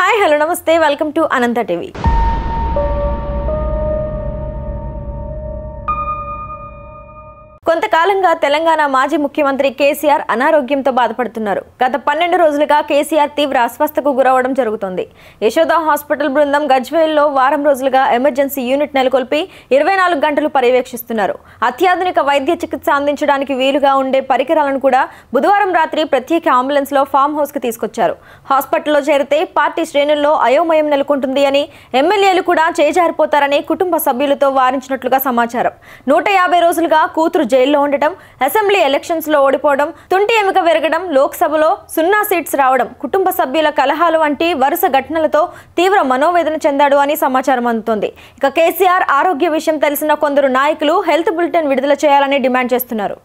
Hi, hello, namaste. Welcome to Ananta TV. కొంతకాలంగా తెలంగాణ మాజీ ముఖ్యమంత్రి కేసీఆర్ అనారోగ్యంతో బాధపడుతున్నారు. గత 12 రోజులుగా కేసీఆర్ తీవ్ర అస్వస్థతకు గురవడం జరుగుతోంది. యశోద హాస్పిటల్ బృందం గజ్వేల్లో వారం రోజులుగా ఎమర్జెన్సీ యూనిట్ నెలకొల్పి 24 గంటలు పర్యవేక్షిస్తున్నారు. అత్యాధునిక వైద్య చికిత్స అందించడానికి వీలుగా ఉండే పరికరాలను కూడా బుధవారం రాత్రి ప్రత్యేక అంబులెన్స్ లో ఫామ్ హౌస్ కి తీసుకొచ్చారు. హాస్పిటల్లో చేరితే పార్టీ శ్రేణుల్లో అయోమయం నెలకొంటుంది అని, ఎమ్మెల్యేలు కూడా చేజారిపోతారని కుటుంబ సభ్యులతో వారించినట్లుగా సమాచారం. 150 రోజులుగా కూతురు జైల్లో ఉండటం, అసెంబ్లీ ఎలక్షన్స్ లో ఓడిపోవడం, తుంటి ఎముక విరగడం, లోక్సభలో 0 సీట్స్ రావడం, కుటుంబ సభ్యుల కలహాలు వంటి వరుస ఘటనలతో తీవ్ర మనోవేదన చెందాడు అని సమాచారం అందుతోంది. ఇక కేసీఆర్ ఆరోగ్య విషయం తెలిసిన కొందరు నాయకులు హెల్త్ బులెటిన్ విడుదల చేయాలని డిమాండ్ చేస్తున్నారు.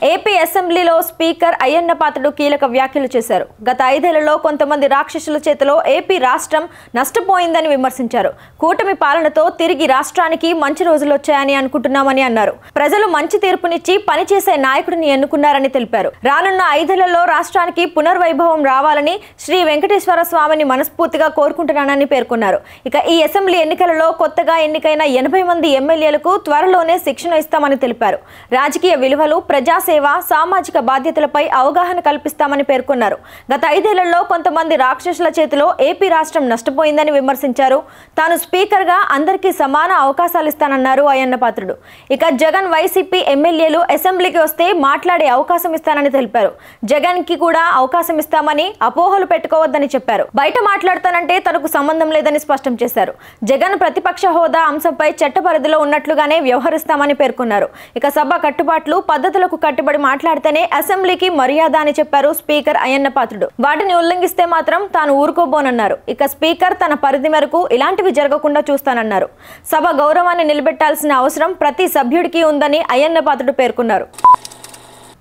ఏపీ అసెంబ్లీలో స్పీకర్ అయ్యన్న పాత్రుడు కీలక వ్యాఖ్యలు చేశారు. గత 5 ఏళ్లలో కొంతమంది రాక్షసుల చేతిలో ఏపీ రాష్ట్రం నష్టపోయిందని విమర్శించారు. కూటమి పాలనతో తిరిగి రాష్ట్రానికి మంచి రోజులు వచ్చాయని అనుకుంటున్నామని అన్నారు. ప్రజలు మంచి తీర్పునిచ్చి పనిచేసే నాయకుడిని ఎన్నుకున్నారని తెలిపారు. రానున్న 5 ఏళ్లలో రాష్ట్రానికి పునర్వైభవం రావాలని శ్రీ వెంకటేశ్వర స్వామిని మనస్ఫూర్తిగా కోరుకుంటున్నానని పేర్కొన్నారు. ఇక ఈ అసెంబ్లీ ఎన్నికలలో కొత్తగా ఎన్నికైన 80 మంది ఎమ్మెల్యేలకు త్వరలోనే శిక్షణ ఇస్తామని తెలిపారు. రాజకీయ విలువలు, ప్రజా సేవ, సామాజిక బాధ్యతలపై అవగాహన కల్పిస్తామని పేర్కొన్నారు. గత 5 ఏళ్లలో కొంతమంది రాక్షసుల చేతిలో ఏపీ రాష్ట్రం నష్టపోయిందని విమర్శించారు. తాను స్పీకర్ గా అందరికీ సమాన అవకాశాలు ఇస్తానన్నారు అయ్యన్న పాత్రుడు. ఇక జగన్ వైసీపీ ఎమ్మెల్యేలు అసెంబ్లీకి వస్తే మాట్లాడే అవకాశం ఇస్తానని తెలిపారు. జగన్ కి కూడా అవకాశం ఇస్తామని అపోహలు పెట్టుకోవద్దని చెప్పారు. బయట మాట్లాడతానంటే తనకు సంబంధం లేదని స్పష్టం చేశారు. జగన్ ప్రతిపక్ష హోదా అంశంపై చట్ట పరిధిలో ఉన్నట్లుగానే వ్యవహరిస్తామని పేర్కొన్నారు. ఇక సభ కట్టుబాట్లు, పద్ధతులకు కట్టుబడి మాట్లాడితేనే అసెంబ్లీకి మర్యాద అని చెప్పారు స్పీకర్ అయ్యన్న పాత్రుడు. వాటిని ఉల్లంఘిస్తే మాత్రం తాను ఊరుకోబోనన్నారు. ఇక స్పీకర్ తన పరిధి మేరకు ఇలాంటివి జరగకుండా చూస్తానన్నారు. సభ గౌరవాన్ని నిలబెట్టాల్సిన అవసరం ప్రతి సభ్యుడికి ఉందని అయ్యన్న పాత్రుడు పేర్కొన్నారు.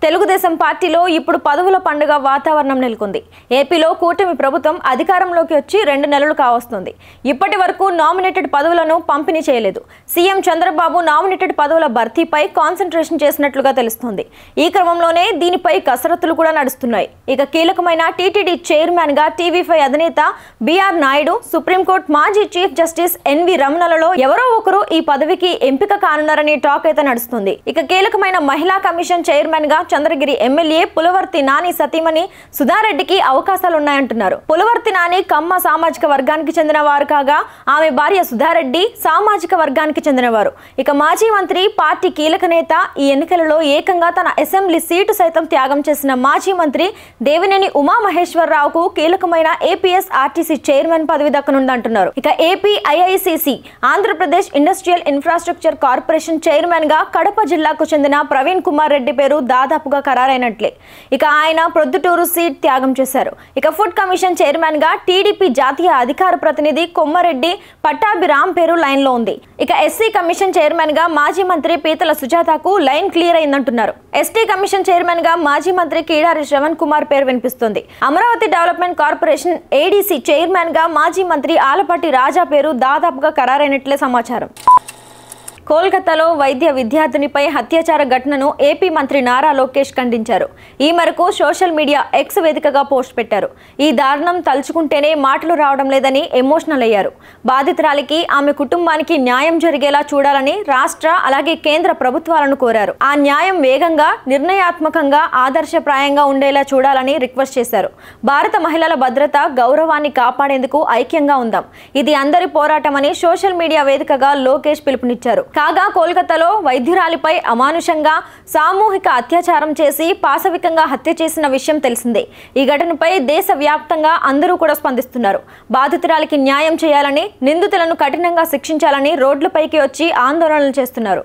తెలుగుదేశం పార్టీలో ఇప్పుడు పదవుల పండుగ వాతావరణం నెలకొంది. ఏపీలో కూటమి ప్రభుత్వం అధికారంలోకి వచ్చి 2 నెలలు కావస్తుంది. ఇప్పటి వరకు నామినేటెడ్ పదవులను పంపిణీ చేయలేదు. సీఎం చంద్రబాబు నామినేటెడ్ పదవుల భర్తీపై కాన్సంట్రేషన్ చేసినట్లుగా తెలుస్తోంది. ఈ క్రమంలోనే దీనిపై కసరత్తులు కూడా నడుస్తున్నాయి. ఇక కీలకమైన టీటీడీ చైర్మన్ గా టీవీ5 అధినేత బిఆర్ నాయుడు, సుప్రీంకోర్టు మాజీ చీఫ్ జస్టిస్ ఎన్వి రమణలలో ఎవరో ఒకరు ఈ పదవికి ఎంపిక కానున్నారని టాక్ అయితే నడుస్తుంది. ఇక కీలకమైన మహిళా కమిషన్ చైర్మన్ గా చంద్రగిరి ఎమ్మెల్యే పులవర్తి నాని సతీమణి సుధారెడ్డికి అవకాశాలున్నాయంటున్నారు. పులవర్తి నాని కమ్మ సామాజిక వర్గానికి చెందిన వారు కాగా, ఆమె భార్య సుధారెడ్డి సామాజిక వర్గానికి చెందినవారు. ఇక మాజీ మంత్రి, పార్టీ కీలక నేత, ఈ ఎన్నికలలో ఏకంగా తన అసెంబ్లీ సీటు సైతం త్యాగం చేసిన మాజీ మంత్రి దేవినేని ఉమామహేశ్వరరావుకు కీలకమైన ఏపీఎస్ ఆర్టీసీ చైర్మన్ పదవి దక్కనుందంటున్నారు. ఇక AP IICC Andhra Pradesh industrial infrastructure corporation chairman గా కడప జిల్లాకు చెందిన ప్రవీణ్ కుమార్ రెడ్డి పేరు దాదాపుగా ఖరారైనట్లే. ఇక ఆయన ప్రొద్దుటూరు సీట్ త్యాగం చేశారు. ఇక ఫుడ్ కమిషన్ చైర్మన్ గా టీడీపీ జాతీయ అధికార ప్రతినిధి కొమ్మరెడ్డి పట్టాభిరామ్ పేరు లైన్ లో ఉంది. ఇక ఎస్సీ కమిషన్ చైర్మన్ గా మాజీ మంత్రి పీతల సుజాతకు లైన్ క్లియర్ అయిందంటున్నారు. ఎస్టీ కమిషన్ చైర్మన్ గా మాజీ మంత్రి కీడారి శ్రవణ్ కుమార్ పేరు వినిపిస్తుంది. Amaravati development corporation ADC chairman గా మాజీ మంత్రి ఆలపాటి రాజా పేరు దాదాపుగా ఖరారైనట్లే సమాచారం. కోల్కతాలో వైద్య విద్యార్థినిపై అత్యాచార ఘటనను ఏపీ మంత్రి నారా లోకేష్ ఖండించారు. ఈ మేరకు సోషల్ మీడియా ఎక్స్ వేదికగా పోస్ట్ పెట్టారు. ఈ దారుణం తలుచుకుంటేనే మాటలు రావడం లేదని ఎమోషనల్ అయ్యారు. బాధితురాలికి, ఆమె కుటుంబానికి న్యాయం జరిగేలా చూడాలని రాష్ట్ర అలాగే కేంద్ర ప్రభుత్వాలను కోరారు. ఆ న్యాయం వేగంగా, నిర్ణయాత్మకంగా, ఆదర్శప్రాయంగా ఉండేలా చూడాలని రిక్వెస్ట్ చేశారు. భారత మహిళల భద్రత, గౌరవాన్ని కాపాడేందుకు ఐక్యంగా ఉందాం. ఇది అందరి పోరాటమని సోషల్ మీడియా వేదికగా లోకేష్ పిలుపునిచ్చారు. కాగా కోల్కతాలో వైద్యురాలిపై అమానుషంగా సామూహిక అత్యాచారం చేసి పాశవికంగా హత్య చేసిన విషయం తెలిసిందే. ఈ ఘటనపై దేశవ్యాప్తంగా అందరూ కూడా స్పందిస్తున్నారు. బాధితురాలికి న్యాయం చేయాలని, నిందితులను కఠినంగా శిక్షించాలని రోడ్లపైకి వచ్చి ఆందోళనలు చేస్తున్నారు.